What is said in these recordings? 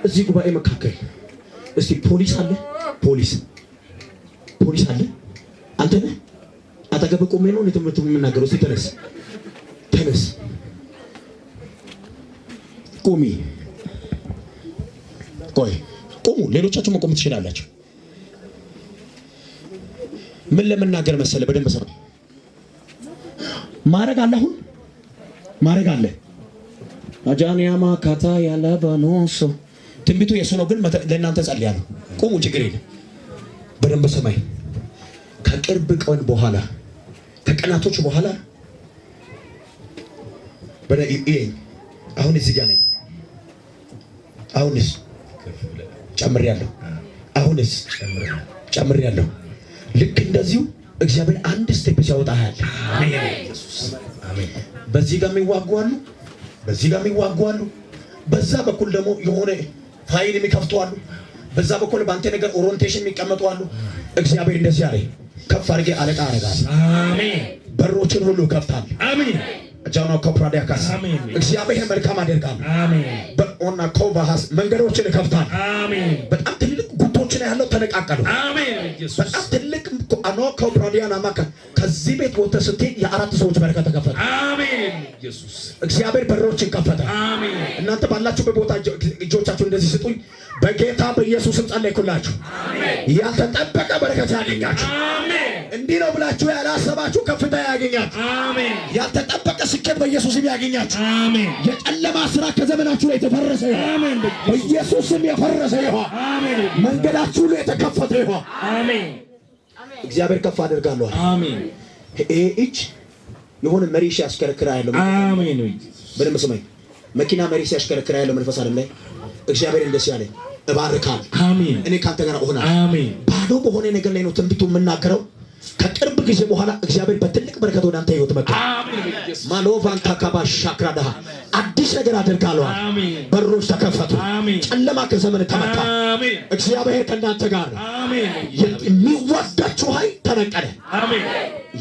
እዚህ ጉባኤ መካከል እስቲ ፖሊስ አለ? ፖሊስ አለ? አንተ ነህ? አጠገብ ቆሜ ነው ለትምህርቱ የምናገረው። እስቲ ተነስ ቁሚ። ቁሙ። ሌሎቻችሁ መቆም ትችላላችሁ። ምን ለመናገር መሰለ? በደንብ ሰው ማረግ አለ። አሁን ማረግ አለ። አጃኒያማ ካታ ያላባኖሶ ትንቢቱ የሱ ነው፣ ግን ለእናንተ ጸልያለሁ። ቁሙ፣ ችግር የለም። በደንብ ሰማይ። ከቅርብ ቀን በኋላ ከቀናቶች በኋላ አሁን እዚህ ጋር ነኝ። አሁንስ ጨምሬያለሁ። ጨምሬያለሁ። ልክ እንደዚሁ እግዚአብሔር አንድ ስቴፕ ሲያወጣ ያለ በዚህ ጋር የሚዋጉ አሉ፣ በዛ በኩል ደግሞ የሆነ ፋይል የሚከፍቱ አሉ፣ በዛ በኩል በአንተ ነገር ኦሪንቴሽን የሚቀመጡ አሉ። እግዚአብሔር እንደዚህ አለ፣ ከፍ አድርጌ አለቃ አደርጋለሁ። አሜን። በሮችን ሁሉ ከፍታለሁ። አሜን። ጃና ኮፕራዲያካስ እግዚአብሔር መልካም አደርጋለሁ። አሜን። በኦና ኮባሃስ መንገዶችን ከፍታለሁ። አሜን። በጣም ትልቅ ጉቶች ነው ያለው፣ ተነቃቀሉ። አሜን። በጣም ትልቅ አኖ ኮፕራዲያና ማካ ከዚህ ቤት ወጥተህ ስትሄድ የአራት ሰዎች በረከት ተከፈተ። አሜን። ኢየሱስ እግዚአብሔር በሮችን ከፈተ። አሜን። እናንተ ባላችሁበት ቦታ እጆቻችሁ እንደዚህ ስጡኝ። በጌታ በኢየሱስም ጸለይኩላችሁ። አሜን። ያልተጠበቀ በረከት ያገኛችሁ። አሜን። እንዲህ ነው ብላችሁ ያላሰባችሁ ከፍታ ያገኛችሁ። አሜን። ያልተጠበቀ ስኬት በኢየሱስም ያገኛችሁ። አሜን። የጨለማ ስራ ከዘመናችሁ ላይ የተፈረሰ ይሁን። አሜን። በኢየሱስም የፈረሰ ይሁን። አሜን። መንገዳችሁ ላይ የተከፈተ ይሁን። አሜን። እግዚአብሔር ከፍ አደርጋለሁ። አሜን። እጅ የሆነ መሪ ሲያሽከረክራ ያለው አሜን። በደንብ ስማኝ። መኪና መሪ ሲያሽከረክራ ያለው መንፈስ አይደለም ላይ እግዚአብሔር እንደዚህ ያለ እባርካለሁ። አሜን። እኔ ካንተ ጋር እሆናለሁ። አሜን። ባዶ በሆነ ነገር ላይ ነው ትንቢቱ የምናገረው። ከቅርብ ጊዜ በኋላ እግዚአብሔር በትልቅ በረከት ወደ አንተ ህይወት መጣ። አሜን። ማሎቫንታ ካባሻ ክራዳ አዲስ ነገር አደርጋለሁ። አሜን። በሮች ተከፈቱ። አሜን። ጨለማ ከዘመን ተመታ። አሜን። እግዚአብሔር ከእናንተ ጋር ነው። አሜን። የሚዋጋችሁ ኃይል ተነቀለ። አሜን።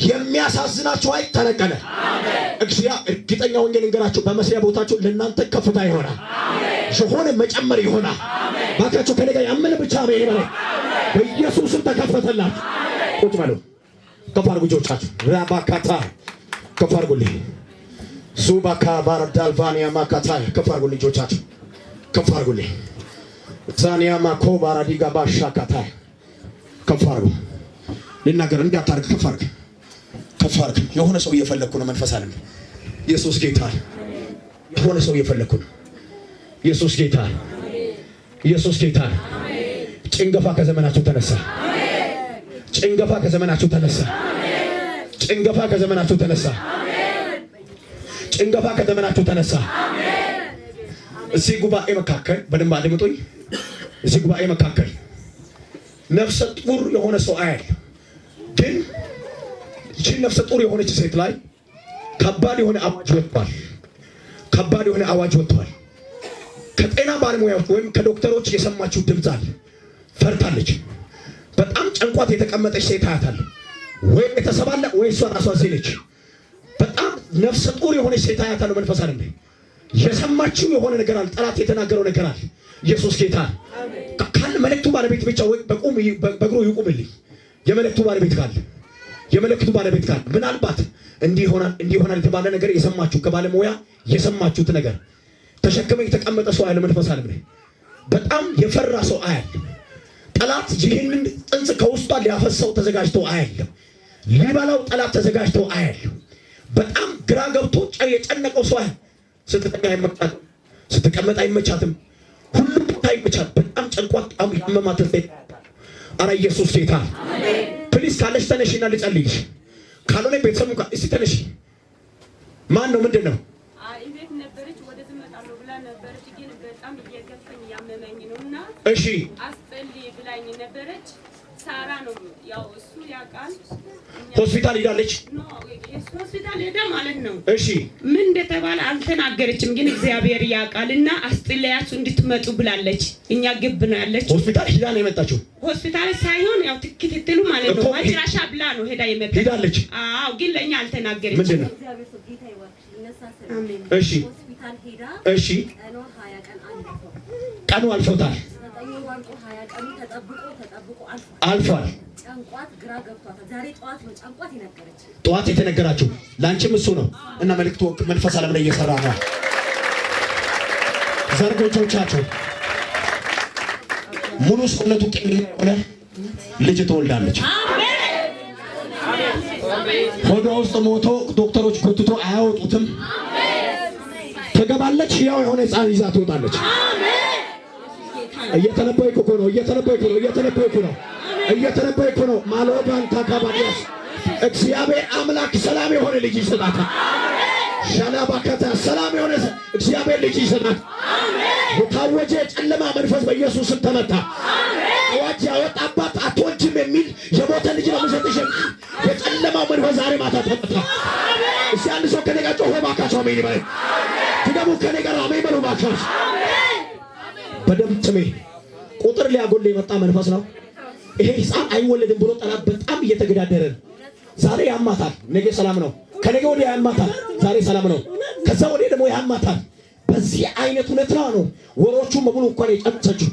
የሚያሳዝናችሁ ኃይል ተነቀለ። አሜን። እግዚአብሔር እርግጠኛ ሆኜ ልንገራችሁ፣ በመስሪያ ቦታችሁ ለእናንተ ከፍታ ይሆናል። አሜን። የሆነ መጨመር ይሆናል። አሜን። ባካችሁ ከኔ ጋር ያመነ ብቻ ነው ይበለ። በኢየሱስም ተከፈተላችሁ። ቁጭ በሉ። ከፍ አድርጉ እጆቻችሁ። ራባካታ ከፍ አድርጉልኝ። ሱባካ ባራዳልቫኒያ ማካታ ከፍ አድርጉልኝ እጆቻችሁ። ከፍ አድርጉልኝ። ዛኒያ ማኮ ባራዲጋ ባሻካታ ከፍ አድርጉ። ልናገር እንዲያታርግ ከፍ አድርግ። ከፍ አድርግ። የሆነ ሰው እየፈለኩ ነው። መንፈስ ዓለም ኢየሱስ ጌታ። የሆነ ሰው እየፈለኩ ነው። ኢየሱስ ጌታ። ኢየሱስ ጌታ። ጭንገፋ ከዘመናችሁ ተነሳ። ጭንገፋ ከዘመናችሁ ተነሳ። ጭንገፋ ከዘመናችሁ ተነሳ። ጭንገፋ ከዘመናችሁ ተነሳ። እዚህ ጉባኤ መካከል በደንብ አድምጡኝ። እዚህ ጉባኤ መካከል ነፍሰ ጡር የሆነ ሰው አያል። ግን እቺ ነፍሰ ጡር የሆነች ሴት ላይ ከባድ የሆነ አዋጅ ወጥቷል። ከባድ የሆነ አዋጅ ወጥቷል። ከጤና ባለሙያዎች ወይም ከዶክተሮች የሰማችው ድምጽ አለ። ፈርታለች። በጣም ጨንቋት የተቀመጠች ሴት አያታል። ወይ የተሰባለ ወይ እሷ ራሷ ዜለች። በጣም ነፍሰ ጡር የሆነች ሴት አያታል። መንፈስ አይደል የሰማችው የሆነ ነገር አለ። ጠላት የተናገረው ነገር አለ። ኢየሱስ ጌታ ካለ መልእክቱ ባለቤት ብቻ ወይ በእግሩ ይቁምልኝ። የመልእክቱ ባለቤት ካለ የመልእክቱ ባለቤት ካለ ምናልባት እንዲህ ይሆናል የተባለ ነገር የሰማችሁ ከባለሙያ የሰማችሁት ነገር ተሸክመ የተቀመጠ ሰው አለ። መንፈስ አይደል በጣም የፈራ ሰው አያል። ጠላት ይህንን ጥንጽ ከውስጧ ሊያፈሰው ተዘጋጅቶ አያለም። ሊበላው ጠላት ተዘጋጅቶ አያለም። በጣም ግራ ገብቶ የጨነቀው ሰው ስትተኛ አይመቻትም፣ ስትቀመጥ አይመቻትም፣ ሁሉም ቦታ አይመቻት። በጣም ጨንቋት ያመማት ሴት። አረ ኢየሱስ ጌታ። ፕሊስ ካለሽ ተነሽና ልጸልይሽ። ካልሆነ ቤተሰቡ ጋር እስቲ ተነሽ። ማን ነው? ምንድን ነው? እንዴት ነበረች? ወደ ዝመጣለሁ ብላ ነበረች፣ ግን በጣም እየገፈኝ ያመመኝ ነውና እሺ አስጠልይ ብላኝ ነበረች። ሳራ ነው ያው እሱ ያውቃል። ሆስፒታል ሄዳለች። ሆስፒታል ሄዳ ማለት ነው። እሺ ምን እንደተባለ አልተናገረችም፣ ግን እግዚአብሔር ያውቃልና አስጥለያችሁ እንድትመጡ ብላለች። እኛ ግብ ነው ያለች። ሆስፒታል ሄዳ ነው የመጣችው። ሆስፒታል ሳይሆን ያው ትክክትሉ ማለት ነው። ማጭራሻ ብላ ነው ሄዳ የመጣች ሄዳለች። አዎ፣ ግን ለኛ አልተናገረችም። ምንድን ነው? አሜን። እሺ ሆስፒታል ሄዳ እሺ ቀኑ አልፎታል። አልፏል። ጠዋት የተነገራችሁ ላንቺም እሱ ነው እና መልእክቱ መንፈስ ዓለም ላይ እየሰራ ነው። ዘርጎቻችሁ ሙሉ ሰውነቱ ጤነኛ የሆነ ልጅ ትወልዳለች። ሆዷ ውስጥ ሞቶ ዶክተሮች ጎትቶ አያወጡትም። ትገባለች። ያው የሆነ ሕፃን ይዛ ትወጣለች። እየተነበይኩ ነው። ማሎባን ታካባዲያስ እግዚአብሔር አምላክ ሰላም የሆነ ልጅ ይሰጣታል። ሻላባከታ ሰላም የሆነ እግዚአብሔር ልጅ ይሰጣታል። የታወጀ ጨለማ መንፈስ በኢየሱስ ስም ተመታ። አዋጅ ያወጣባት አትወልጅም የሚል የሞተ ልጅ ነው የምሰጥሽ። የጨለማው መንፈስ ዛሬ ማታ ተመታ። እስቲ አንድ ሰው ከኔ ጋር ጮሆ ባካቸው አሜን ይበል። ትገቡ ከኔ ጋር አሜን በሉ ባካቸው። በደምብ ስሜ ቁጥር ሊያጎል የመጣ መንፈስ ነው። ይሄ ሕፃን አይወለድም ብሎ ጠላት በጣም እየተገዳደረ ነው። ዛሬ ያማታል፣ ነገ ሰላም ነው። ከነገ ወዲያ ያማታል፣ ዛሬ ሰላም ነው። ከዛ ወዲያ ደግሞ ያማታል። በዚህ አይነት ሁኔታ ነው ወሮቹ በሙሉ እንኳን የጨረሰችው።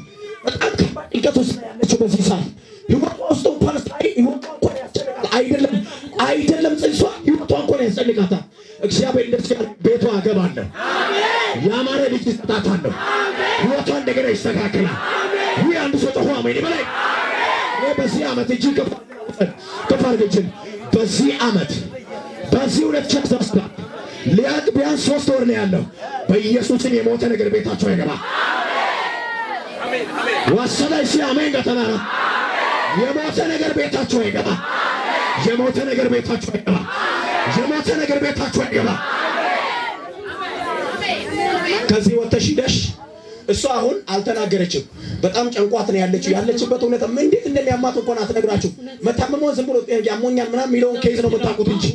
በጣም ከባድ ጭንቀት ውስጥ ያለችው በዚህ ሰዓት ህይወቷ ውስጥ እንኳን ህይወቷ እንኳን ያስጨንቃል። አይደለም ጽንሷ ህይወቷ እንኳን ያስጨንቃታል። እግዚአብሔር እንደዚህ ያለ ቤቷ አገባለሁ፣ ያማረ ልጅ ይሰጣታለሁ፣ ህይወቷ እንደገና ይስተካከላል። ይህ አንድ ሰው ጮሆ አሜን ይበል። በዚህ ዓመት እጅግ ከፍ አድርገን በዚህ ዓመት በዚህ 2017 ሊያቅ ቢያንስ 3 ወር ነው ያለው። በኢየሱስም የሞተ ነገር ቤታቸው አይገባ። ወሰዳይ ሲ አሜን ገተናራ የሞተ ነገር ቤታቸው አይገባ። የሞተ ነገር ቤታቸው አይገባ። የሞተ ነገር ቤታቸው አይገባ። ከዚህ ወጥተሽ ሂደሽ እሷ አሁን አልተናገረችም። በጣም ጨንቋት ነው ያለችበት ሁኔታ እንዴት እንደሚያማት እንኳን አትነግራችሁ። መታመሟን ዝም ብሎ ያሞኛል ምናምን የሚለውን ኬዝ ነው የምታውቁት እንጂ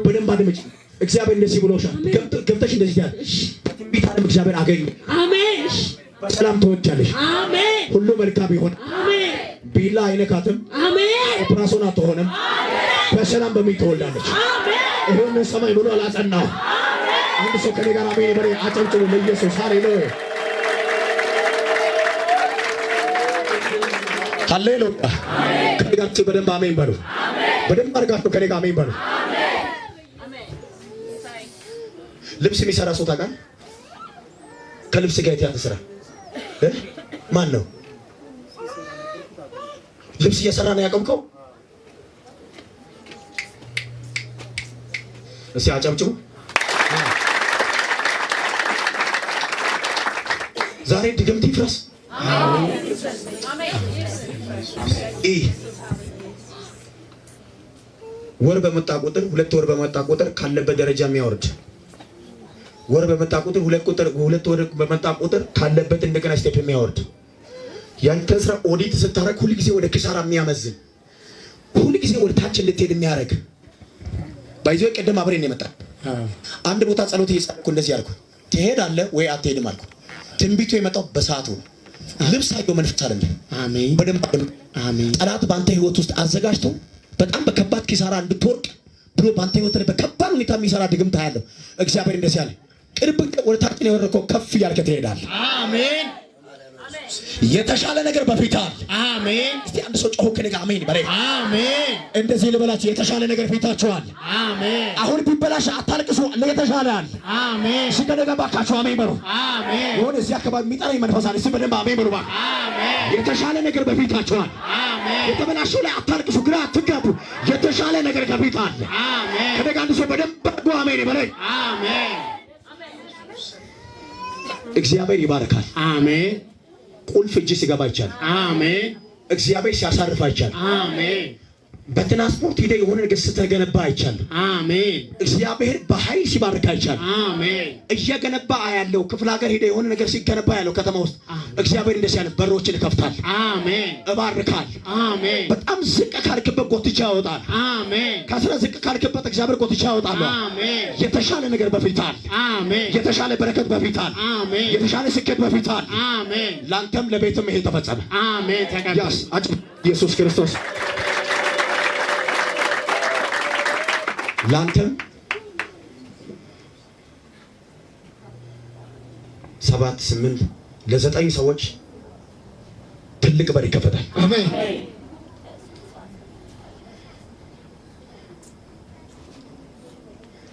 በደንብ አድምጪ። እግዚአብሔር እንደዚህ ብሎሻል። ገብተሽ እንደዚህ ያለ ትንቢት ዓለም እግዚአብሔር አገኘ። አሜን። በሰላም ትወጃለሽ። አሜን። ሁሉ መልካም ይሆን። አሜን። ቢላ አይነካትም። አሜን። ኦፕራሶን አትሆንም። በሰላም በሚል ትወልዳለች። አሜን። ይሄን ሰማይ ብሎ አላጸናው። አንድ ሰው ከኔ ጋር አሜን በሬ አጨብጭቡ ለኢየሱስ። ሃሌሉያ ሃሌሉያ። ከኔ ጋር በደንብ አሜን በሉ። በደንብ አድርጋችሁ ከኔ ጋር አሜን በሉ። ልብስ የሚሰራ ሰው ታውቃለህ? ከልብስ ጋር የተያዘ ስራ ማን ነው? ልብስ እየሰራ ነው ያቆምከው? እስኪ አጨብጭቡ። ዛሬ ድግምት ይፍረስ። ወር በመጣ ቁጥር 2 ወር በመጣ ቁጥር ካለበት ደረጃ የሚያወርድ ወር በመጣ ቁጥር 2 ወር በመጣ ቁጥር ካለበት እንደገና ስቴፕ የሚያወርድ ያንተ ስራ ኦዲት ስታረግ ሁሉ ጊዜ ወደ ኪሳራ የሚያመዝን ሁሉ ጊዜ ወደ ታች እንድትሄድ የሚያደርግ ባይዘው ቀደም አብሬን የመጣ አንድ ቦታ ጸሎት እየጸለይኩ እንደዚህ ያልኩ ትሄዳለህ ወይ አትሄድም አልኩ። ትንቢቱ የመጣው በሰዓቱ ነው። ልብስ አይቶ መንፈስ አይደለም። አሜን። በደንብ አሜን። ጠላት ባንተ ህይወት ውስጥ አዘጋጅቶ በጣም በከባድ ኪሳራ እንድትወርቅ ብሎ ባንተ ህይወት ላይ በከባድ ሁኔታ የሚሰራ ድግምት ያለው እግዚአብሔር እንደዚህ ያለ ቅርብ ወደ ታች ነው የወረድከው። ከፍ እያልክ ትሄዳለህ። አሜን። የተሻለ ነገር በፊት አለ። አሜን። እስቲ አንድ ሰው ጮሆ ከኔ ጋር አሜን በሬ። አሜን። እንደዚህ ልበላችሁ፣ የተሻለ ነገር ፊታችሁ አለ። አሜን። አሁን ቢበላሽ አታልቅሱ፣ የተሻለ አለ። አሜን። እሺ ከኔ ጋር ባካችሁ አሜን በሉ። አሜን። የሆነ እዚህ አካባቢ የሚጠራኝ መንፈስ አለ። እስቲ በደንብ አሜን በሉ ባካ። አሜን። የተሻለ ነገር በፊታችሁ አለ። አሜን። የተበላሸው ላይ አታልቅሱ፣ ግራ አትጋቡ። የተሻለ ነገር ከፊት አለ። አሜን። ከኔ ጋር አንድ ሰው በደንብ አድርጎ አሜን በለኝ። አሜን። እግዚአብሔር ይባርካል። አሜን። ቁልፍ እጅ ሲገባ ይቻል። አሜን። እግዚአብሔር ሲያሳርፍ ይቻል። አሜን። በትራንስፖርት ሄደ የሆነ ነገር ስትገነባ አይቻል። አሜን። እግዚአብሔር በኃይል ሲባርክ አይቻል። አሜን። እየገነባ ያለው ክፍለ ሀገር ሄደ የሆነ ነገር ሲገነባ ያለው ከተማ ውስጥ እግዚአብሔር እንደዚህ ያለ በሮችን ይከፍታል። አሜን። እባርካል። አሜን። በጣም ዝቅ ካልክበት ጎትቻ ያወጣል። አሜን። ከስራ ዝቅ ካልክበት እግዚአብሔር ጎትቻ ያወጣል። አሜን። የተሻለ ነገር በፊት አለ። አሜን። የተሻለ በረከት በፊት አለ። አሜን። የተሻለ ስኬት በፊት አለ። አሜን። ላንተም ለቤትም ይሄ ተፈጸመ። አሜን። ተቀበል። ኢየሱስ ክርስቶስ ላንተም 7 8 ለ9 ሰዎች ትልቅ በር ይከፈታል። አሜን።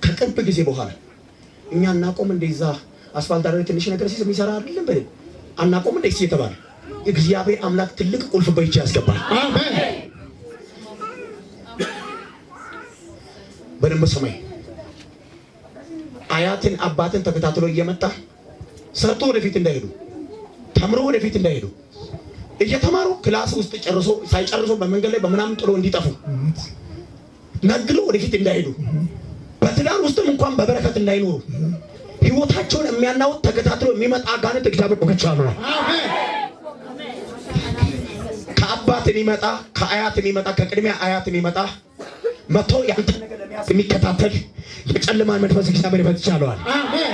ከቅርብ ጊዜ በኋላ እኛ እናቆም እንደዛ አስፋልት ዳር ትንሽ ነገር ሲሰም ይሰራ አይደለም በል አናቆም እንደዚህ የተባለ እግዚአብሔር አምላክ ትልቅ ቁልፍ በእጅ ያስገባል። አሜን። በደንብ ሰማይ አያትን አባትን ተከታትሎ እየመጣ ሰርቶ ወደፊት እንዳይሄዱ ተምሮ ወደፊት እንዳይሄዱ እየተማሩ ክላስ ውስጥ ጨርሶ ሳይጨርሱ በመንገድ ላይ በመናምን ጥሎ እንዲጠፉ ነግሎ ወደፊት እንዳይሄዱ በትዳር ውስጥም እንኳን በበረከት እንዳይኖሩ ህይወታቸውን የሚያናውጥ ተከታትሎ የሚመጣ አጋንንት እግዚአብሔር ወከቻለሁ። አሜን። ከአባት የሚመጣ ከአያት የሚመጣ ከቅድሚያ አያት የሚመጣ መቶ ያንተ ነገር ለሚያስ የሚከታተል የጨለማን መንፈስ እግዚአብሔር ይፈትቻለዋል። አሜን።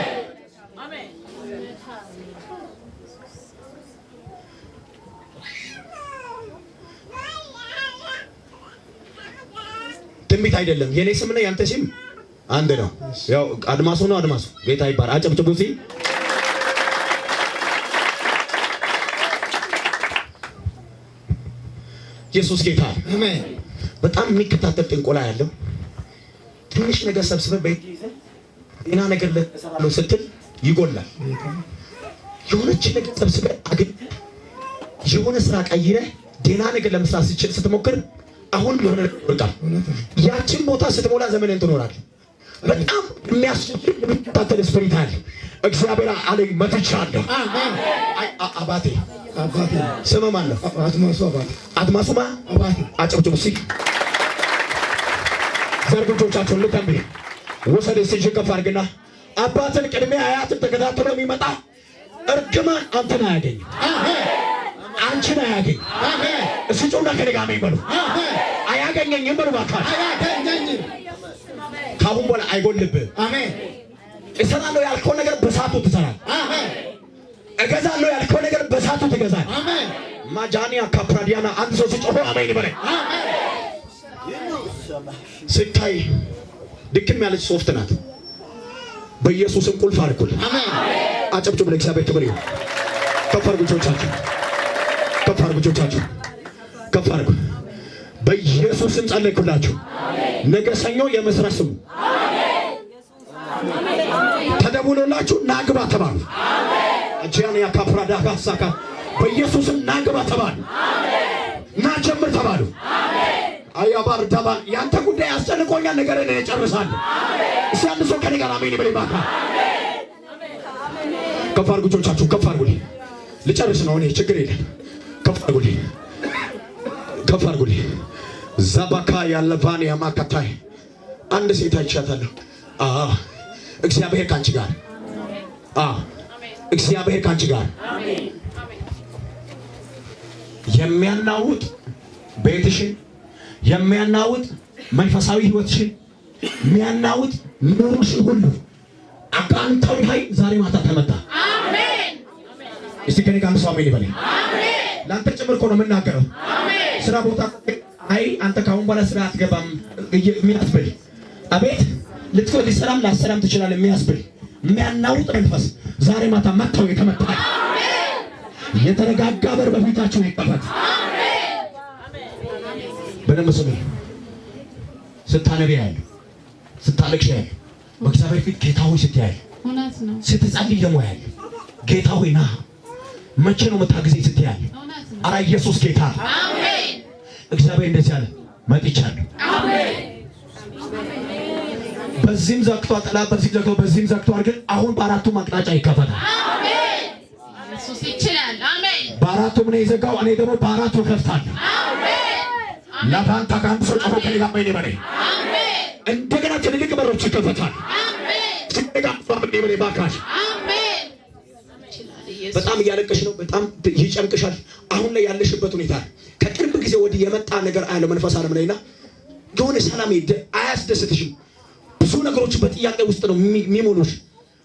ትንቢት አይደለም። የኔ ስም ነው ያንተ ስም አንድ ነው። ያው አድማሱ ነው። አድማሱ ጌታ ይባርክ። አጨብጭቡ እስኪ። ኢየሱስ ጌታ። አሜን። በጣም የሚከታተል ጥንቆላ ያለው ትንሽ ነገር ሰብስበህ በእጅ ይዘህ ሌላ ነገር ለተሰራለው ስትል ይጎላል። የሆነች ነገር ሰብስበህ አግኝተህ የሆነ ስራ ቀይረህ ሌላ ነገር ለመስራት ስትሞክር አሁን የሆነ ነገር ይወጣል። ያችን ቦታ ስትሞላ ዘመንን ትኖራለህ። በጣም የሚያስችል የሚከታተል ስፒሪት አለ። እግዚአብሔር አለኝ መጥቻለሁ። አሜን። አባቴ አባቴ ስም ማን ነው? አድማሱ አባቴ። አድማሱማ አባቴ። አጨብጭቡ እስኪ። ዘርግቶቻቸውን ልተንብ ወሰደ ሲጅ ከፍ አድርግና አባትን ቅድሚያ አያትን ተከታትሎ የሚመጣ እርግማን አንተን አያገኝም። አሜን። አንቺን አያገኝም። አሜን። እስኪ ጮና ከደጋ በሉ። አሜን። አያገኘኝም በሉ ባካል። አያገኘኝም። ካሁን በኋላ አይጎልብህ። አሜን። እሰራለሁ ያልከው ነገር በሳቱ ትሰራል። አሜን። እገዛለሁ ያልከው ነገር በሳቱ ትገዛል። አሜን። ማጃኒያ ካፕራዲያና አንድ ሰው ሲጮህ አሜን ይበለኝ። ስታይ ድክም ያለች ሶፍት ናት። በኢየሱስም ቁልፍ አድርጉል። አሜን። አጨብጭቡ። ለእግዚአብሔር ክብር ይሁን። ከፍ አድርጉ እጆቻችሁ፣ ከፍ አድርጉ እጆቻችሁ፣ ከፍ አድርጉ። በኢየሱስም ጸለይኩላችሁ። ነገ ሰኞ የመስራት ስሙ ተደውሎላችሁ ናግባ ተባሉ። አጂያንያ ካፕራዳ ካሳካ በኢየሱስም ናግባ ተባሉ። ና ጀምር ተባሉ። አያባር ዳባል ያንተ ጉዳይ አስጨንቆኛል፣ ነገርን እጨርሳለሁ። እስኪ አንድ ሰው ከኔ ጋር አሜን ይበል ባካ። ከፍ አድርጉ እጆቻችሁ፣ ከፍ አድርጉልኝ። ልጨርስ ነው እኔ፣ ችግር የለም። ከፍ አድርጉልኝ፣ ከፍ አድርጉልኝ። ዛባካ ያለቫን ያማካታይ አንድ ሴት አይቻታለሁ። እግዚአብሔር ካንቺ ጋር፣ እግዚአብሔር ካንቺ ጋር። የሚያናውጥ ቤትሽን የሚያናውጥ መንፈሳዊ ህይወትሽን የሚያናውጥ ኑሮሽን ሁሉ አጋንንታዊ ኃይል ዛሬ ማታ ተመታ። አሜን። እስቲ ከኔ ጋር ሰው አሜን ይበል። አሜን። ላንተ ጭምር እኮ ነው የምናገረው። አሜን። ስራ ቦታ አይ አንተ ካሁን በኋላ ስራ አትገባም የሚያስብል አቤት ልትቆይ ሰላም ላሰላም ትችላለህ የሚያስብል የሚያናውጥ መንፈስ ዛሬ ማታ መታው የተመታ። አሜን። የተረጋጋ በር በፊታችሁ ይከፈት። አሜን። በደንብ ስሙ። ስታነቢ ያለ ስታለቅሽ ያለ በእግዚአብሔር ፊት ጌታ ሆይ ስትያይ እውነት ነው። ስትጸልይ ደግሞ ያለ ጌታ ሆይ ና መቼ ነው የምታግዘኝ ስትያይ ኧረ ኢየሱስ ጌታ። አሜን። እግዚአብሔር እንደዚህ አለ መጥቻለሁ። አሜን። በዚህም ዘግቶ ጠላት በዚህ ዘግቶ በዚህም ዘግቶ ግን አሁን በአራቱም አቅጣጫ ይከፈታል። አሜን። ኢየሱስ ይችላል። አሜን። በአራቱም ነው የዘጋው፣ እኔ ደግሞ በአራቱ ከፍታለሁ። አሜን። ለፋንታ ካንተ ሰው ጮሆ ከኔ ጋር በእኔ በላይ አሜን። እንደገና ትልልቅ በሮች ይከፈታል። አሜን። ስለጋ ፋሚሊ በላይ ባካሽ አሜን። በጣም እያለቀሽ ነው፣ በጣም ይጨንቅሻል። አሁን ላይ ያለሽበት ሁኔታ ከቅርብ ጊዜ ወዲህ የመጣ ነገር አለ መንፈስ ዓለም ላይና የሆነ ሰላም አያስደስትሽም። ብዙ ነገሮች በጥያቄ ውስጥ ነው የሚሞሉሽ።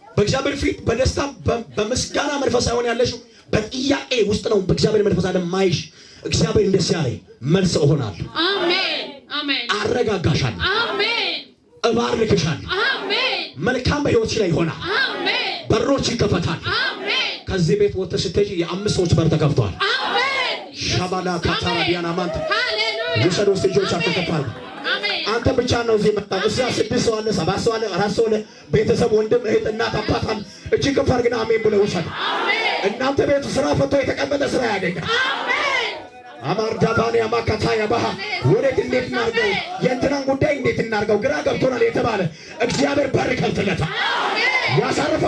በእግዚአብሔር ፊት በደስታ በምስጋና መንፈስ ሳይሆን ያለሽው በጥያቄ ውስጥ ነው። በእግዚአብሔር መንፈስ ዓለም ማይሽ እግዚአብሔር እንደዚህ ያለኝ መልስ እሆናለሁ። አሜን። አሜን። አረጋጋሻለሁ። አሜን። እባርክሻለሁ። አሜን። መልካም በሕይወትሽ ላይ ይሆናል። አሜን። በሮች ይከፈታል። አሜን። ከዚህ ቤት ወጥተሽ ስትሄጂ የአምስት ሰዎች በር ተከፍቷል። አሜን። ሻባላ ካታራ ዲያና ማንተ ሃሌሉያ ውሰድ ውስጥ ልጆች አትከፋል። አሜን አንተ ብቻ ነው እዚህ መጣው። እዛ 6 ሰው አለ፣ 7 ሰው አለ፣ 4 ሰው አለ፣ ቤተሰብ ወንድም እህት እናት አባት አለ። እቺ ከፋር ግን አሜን ብለው ውሰድ። እናንተ ቤት ስራ ፈቶ የተቀመጠ ስራ ያገኛል። አሜን አማር ዳባኒ አማካታ ያባህ ወዴት እንዴት እናርገው የእንትናን ጉዳይ እንዴት እናርገው ግራ ገብቶናል የተባለ እግዚአብሔር በር ከፍቶለታል። አሜን ያሳርፈ